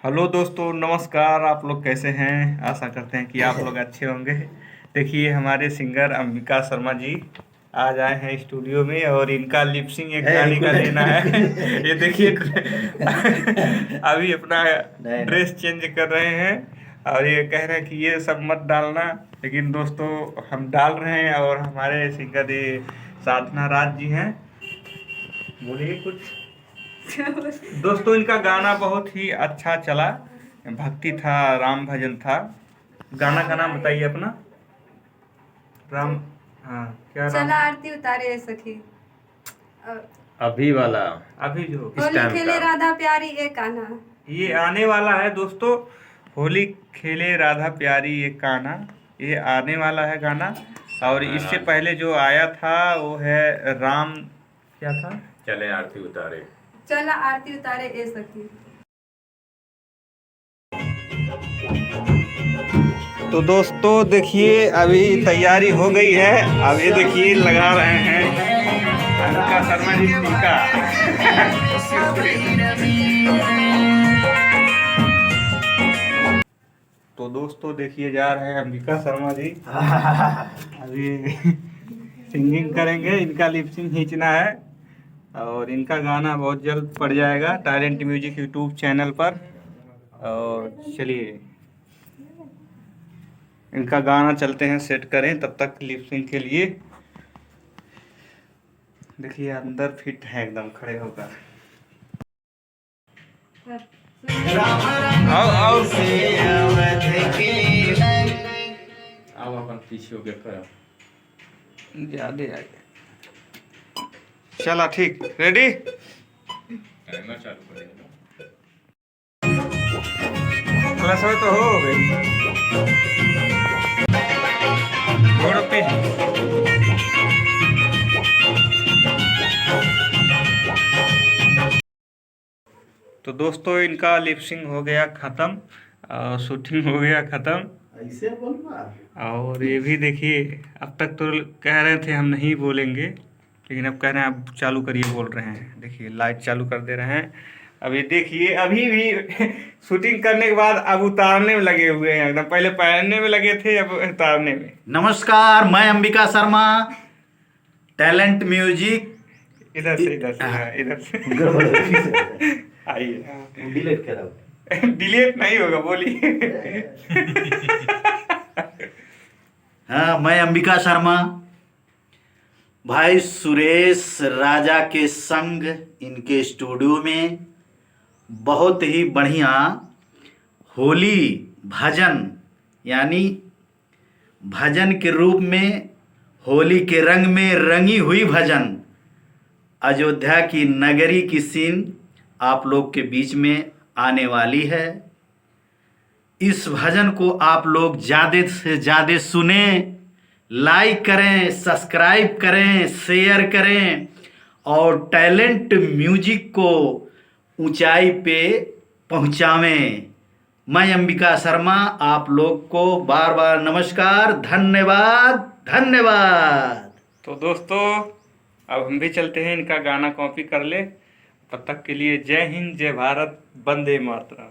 Hello दोस्तों, नमस्कार। आप लोग कैसे हैं? आशा करते हैं कि आप लोग अच्छे होंगे। देखिए, हमारे सिंगर अंबिका शर्मा जी आज आए हैं स्टूडियो में और इनका लिपसिंग एक गाने का लेना है। ये देखिए अभी अपना नहीं ड्रेस चेंज कर रहे हैं और ये कह रहे हैं कि ये सब मत डालना, लेकिन दोस्तों हम डाल रहे हैं। और हमारे सिंगर ये साधना राज जी हैं। बोलिए कुछ। दोस्तों, इनका गाना बहुत ही अच्छा चला। भक्ति था, राम भजन था। गाना का नाम बताइए अपना। राम। हाँ, क्या राम? चला आरती उतारे सखी। अभी वाला अभी जो इस होली टाइम खेले का राधा प्यारी एक आना। ये आने वाला है दोस्तों। होली खेले राधा प्यारी ये गाना, ये आने वाला है गाना। और इससे पहले जो आया था वो है राम। क्या था? चले आरती उतारे। चला आरती उतारे ए सखी। तो दोस्तों देखिए, अभी तैयारी हो गई है। अब ये देखिए लगा रहे हैं अंबिका शर्मा जी टीका। तो दोस्तों देखिए, जा रहे हैं अंबिका शर्मा जी। अभी सिंगिंग करेंगे, इनका लिपसिंग खींचना है। और इनका गाना बहुत जल्द पड़ जाएगा टैलेंट म्यूजिक यूट्यूब चैनल पर। और चलिए इनका गाना चलते हैं, सेट करें तब तक लिपसिंग के लिए। देखिए अंदर फिट है एकदम खड़े होकर। आओ अब अपन पीछे होके खड़ा। ज्यादा आगे। चला ठीक, रेडी। टाइमर चालू करेंगे। प्लस में तो हो गई। घोड़ों पे तो दोस्तों इनका लिपसिंग हो गया ख़त्म, शूटिंग हो गया ख़त्म। ऐसे बोलना। और ये भी देखिए, अब तक तो कह रहे थे हम नहीं बोलेंगे, लेकिन अब कह रहे हैं अब चालू करिए, बोल रहे हैं। देखिए लाइट चालू कर दे रहे हैं। अभी देखिए, अभी भी शूटिंग करने के बाद अब उतारने में लगे हुए हैं एकदम। पहले पहनने में लगे थे, अब उतारने में। नमस्कार, मैं अंबिका शर्मा, टैलेंट म्यूजिक। इधर से हाँ, इधर से आइए। डिलीट करो। डिलीट नहीं होगा, बोलिए। हाँ, मैं अंबिका शर्मा, भाई सुरेश राजा के संग इनके स्टूडियो में बहुत ही बढ़िया होली भजन, यानी भजन के रूप में होली के रंग में रंगी हुई भजन अयोध्या की नगरी की सीन आप लोग के बीच में आने वाली है। इस भजन को आप लोग ज़्यादा से ज़्यादा सुने, लाइक करें, सब्सक्राइब करें, शेयर करें और टैलेंट म्यूजिक को ऊंचाई पे पहुंचावें। मैं अंबिका शर्मा आप लोग को बार बार नमस्कार, धन्यवाद धन्यवाद। तो दोस्तों अब हम भी चलते हैं, इनका गाना कॉपी कर ले। तब तक के लिए जय हिंद, जय भारत, वंदे मातरम।